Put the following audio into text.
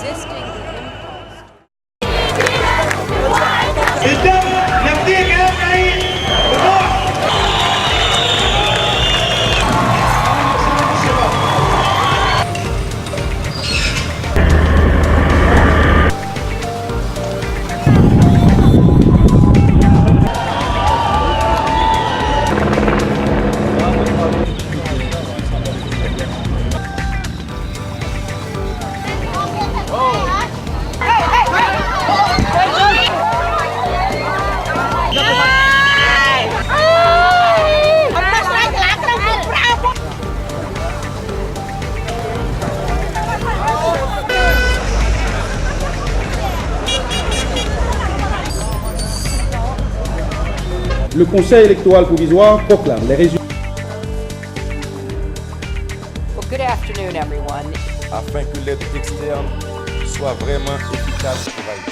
resisting the impulse. Le Conseil électoral provisoire proclame les résultats. Well, good afternoon, everyone. Afin que l'aide externe soit vraiment efficace pour agir.